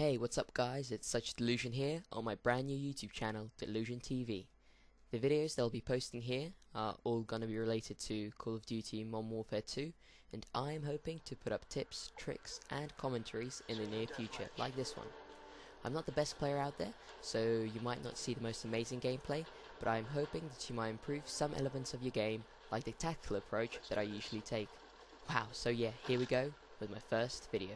Hey, what's up guys, it's Such DeLuZioN here on my brand new YouTube channel, DeluzionTV. The videos that I'll be posting here are all gonna be related to Call of Duty Modern Warfare 2, and I am hoping to put up tips, tricks and commentaries in the near future, like this one. I'm not the best player out there, so you might not see the most amazing gameplay, but I'm hoping that you might improve some elements of your game, like the tactical approach that I usually take. Wow, so yeah, here we go with my first video.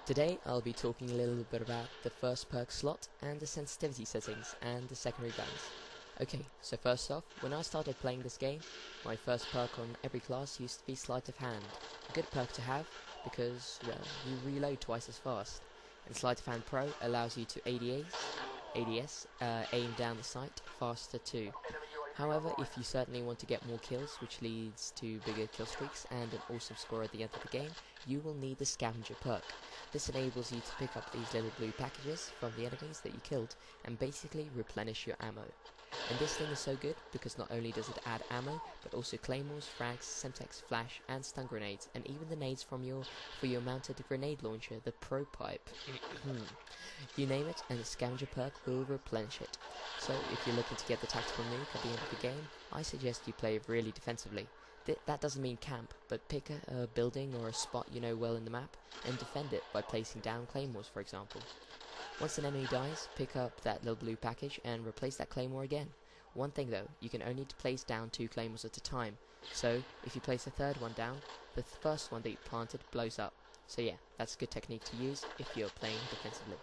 Today I'll be talking a little bit about the first perk slot and the sensitivity settings and the secondary guns. Okay, so first off, when I started playing this game, my first perk on every class used to be Sleight of Hand. A good perk to have because, well, you reload twice as fast. And Sleight of Hand Pro allows you to ADS, aim down the sight faster too. However, if you certainly want to get more kills, which leads to bigger kill streaks and an awesome score at the end of the game, you will need the Scavenger perk. This enables you to pick up these little blue packages from the enemies that you killed and basically replenish your ammo. And this thing is so good because not only does it add ammo, but also claymores, frags, semtex, flash and stun grenades, and even the nades for your mounted grenade launcher, the Pro Pipe. You name it and the Scavenger perk will replenish it. So if you're looking to get the tactical nuke at the end of the game, I suggest you play really defensively. That doesn't mean camp, but pick a building or a spot you know well in the map and defend it by placing down claymores, for example. Once an enemy dies, pick up that little blue package and replace that claymore again. One thing though, you can only place down 2 claymores at a time, so if you place a third one down, the first one that you planted blows up. So yeah, that's a good technique to use if you're playing defensively.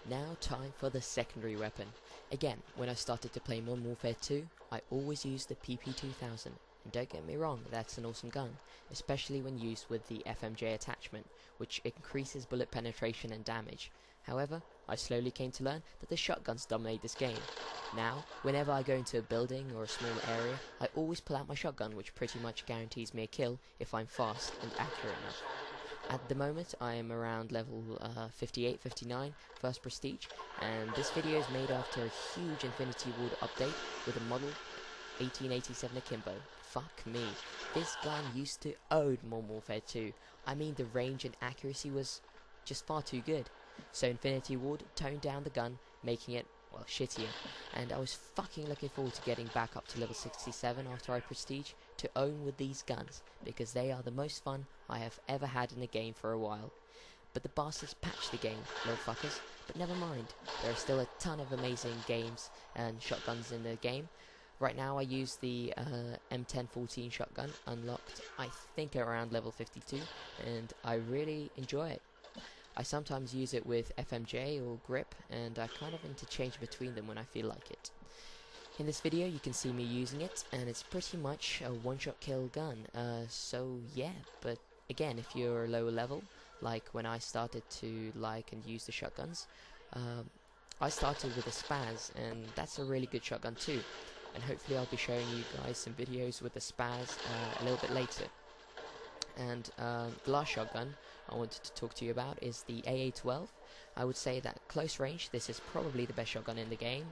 Now time for the secondary weapon. Again, when I started to play Modern Warfare 2, I always used the PP2000. And don't get me wrong, that's an awesome gun, especially when used with the FMJ attachment, which increases bullet penetration and damage. However, I slowly came to learn that the shotguns dominate this game. Now, whenever I go into a building or a small area, I always pull out my shotgun, which pretty much guarantees me a kill if I'm fast and accurate enough. At the moment I am around level 58, 59, first prestige, and this video is made after a huge Infinity Ward update with a model 1887 Akimbo. Fuck me, this gun used to own Modern Warfare 2. I mean, the range and accuracy was just far too good. So Infinity Ward toned down the gun, making it, well, shittier, and I was fucking looking forward to getting back up to level 67 after I prestige to own with these guns, because they are the most fun I have ever had in a game for a while. But the bastards patched the game, little fuckers, but never mind, there are still a ton of amazing games and shotguns in the game. Right now I use the M1014 shotgun, unlocked I think around level 52, and I really enjoy it. I sometimes use it with FMJ or grip, and I kind of interchange between them when I feel like it. In this video you can see me using it, and it's pretty much a one-shot kill gun, so yeah, but again, if you're a lower level, like when I started to like and use the shotguns, I started with a Spaz, and that's a really good shotgun too, and hopefully I'll be showing you guys some videos with the Spaz a little bit later. And the last shotgun I wanted to talk to you about is the AA-12. I would say that at close range this is probably the best shotgun in the game.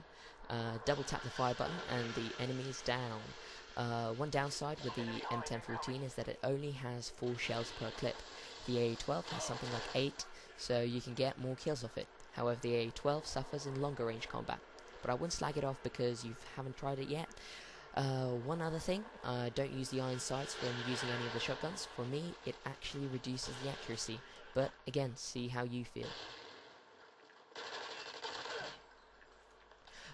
Double tap the fire button and the enemy is down. One downside with the M1014 is that it only has 4 shells per clip. The AA-12 has something like 8, so you can get more kills off it. However, the AA-12 suffers in longer range combat, but I wouldn't slag it off because you haven't tried it yet. One other thing, don't use the iron sights when using any of the shotguns. For me, it actually reduces the accuracy, but again, see how you feel.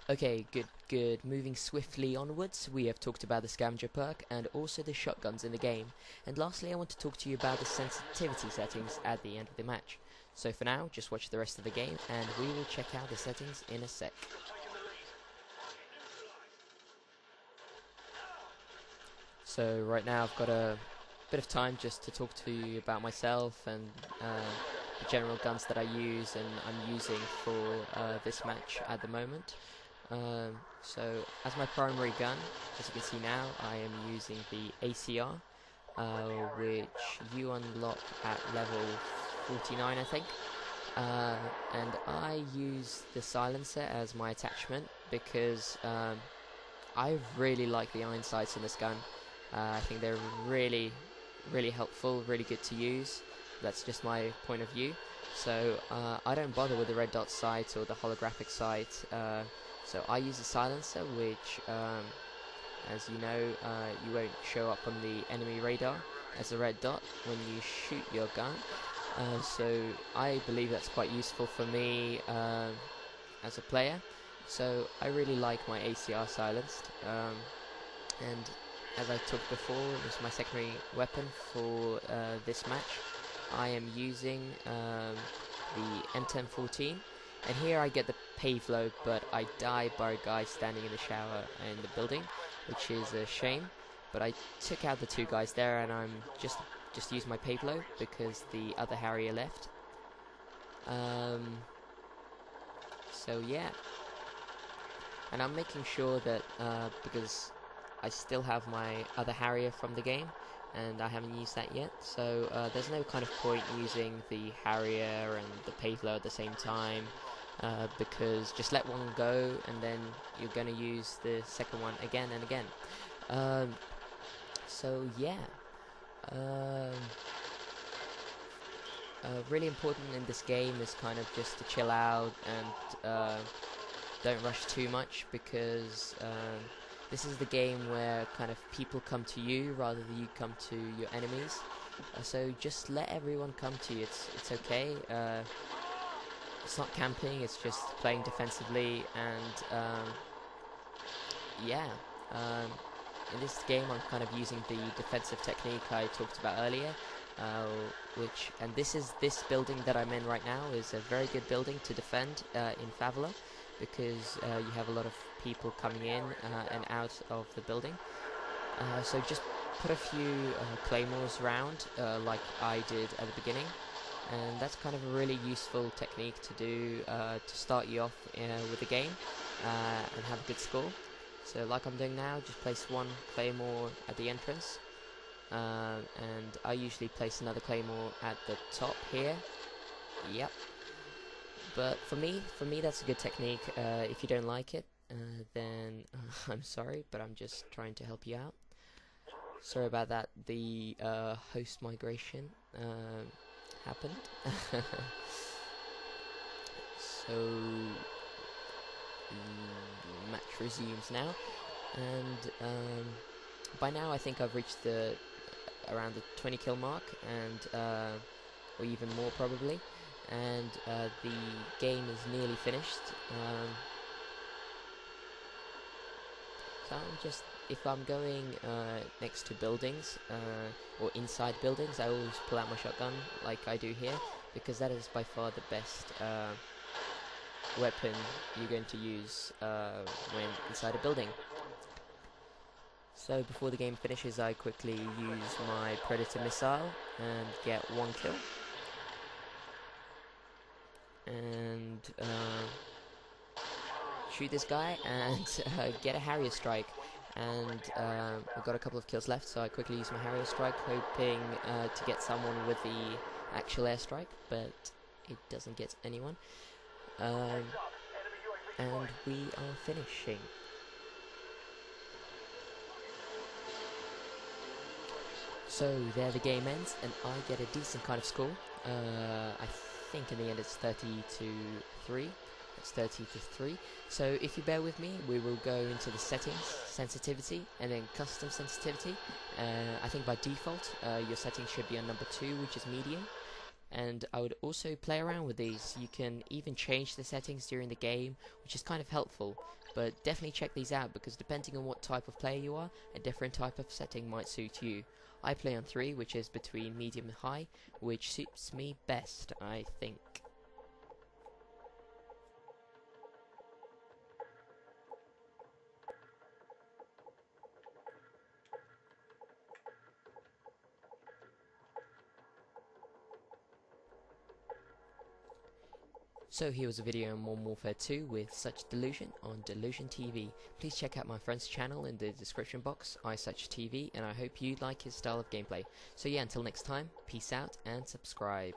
Okay, good. Moving swiftly onwards, we have talked about the Scavenger perk and also the shotguns in the game. And lastly, I want to talk to you about the sensitivity settings at the end of the match. So for now, just watch the rest of the game and we will check out the settings in a sec. So right now I've got a bit of time just to talk to you about myself and the general guns that I use and I'm using for this match at the moment. So as my primary gun, as you can see now, I am using the ACR, which you unlock at level 49 I think. And I use the silencer as my attachment because I really like the iron sights in this gun. I think they're really helpful, really good to use. That's just my point of view. So I don't bother with the red dot sight or the holographic sight. So I use a silencer, which, as you know, you won't show up on the enemy radar as a red dot when you shoot your gun. So I believe that's quite useful for me as a player. So I really like my ACR silenced. And as I talked before, this is my secondary weapon for this match. I am using the M1014, and here I get the pave load, but I die by a guy standing in the shower in the building, which is a shame. But I took out the two guys there, and I'm just use my pave load because the other Harrier left. So yeah, and I'm making sure that because I still have my other Harrier from the game, and I haven't used that yet, so there's no kind of point using the Harrier and the payload at the same time, because just let one go and then you're going to use the second one again and again. So yeah, really important in this game is kind of just to chill out and don't rush too much, because this is the game where kind of people come to you rather than you come to your enemies. So just let everyone come to you. It's okay. It's not camping. It's just playing defensively. And yeah, in this game I'm kind of using the defensive technique I talked about earlier. This building that I'm in right now is a very good building to defend in Favela, because you have a lot of people coming in and out of the building. So just put a few claymores around, like I did at the beginning, and that's kind of a really useful technique to do to start you off with the game and have a good score. So like I'm doing now, just place one claymore at the entrance, and I usually place another claymore at the top here. Yep. But for me that's a good technique. If you don't like it, then I'm sorry, but I'm just trying to help you out. Sorry about that. The host migration happened. So match resumes now, and by now I think I've reached around the 20 kill mark, and or even more probably. And the game is nearly finished. So if I'm going next to buildings or inside buildings, I always pull out my shotgun like I do here, because that is by far the best weapon you're going to use when inside a building. So before the game finishes, I quickly use my Predator missile and get one kill. And shoot this guy and get a Harrier strike, and I've got a couple of kills left, so I quickly use my Harrier strike, hoping to get someone with the actual airstrike, but it doesn't get anyone, and we are finishing. So there the game ends, and I get a decent kind of score. I think in the end it's 30-3. It's 30-3. So if you bear with me, we will go into the settings, sensitivity, and then custom sensitivity. I think by default your settings should be on number 2, which is medium. And I would also play around with these. You can even change the settings during the game, which is kind of helpful. But definitely check these out, because depending on what type of player you are, a different type of setting might suit you. I play on 3, which is between medium and high, which suits me best, I think. So here was a video on Modern Warfare 2 with Such DeLuZioN on DeluzionTV. Please check out my friend's channel in the description box, Such TV, and I hope you like his style of gameplay. So yeah, until next time, peace out and subscribe.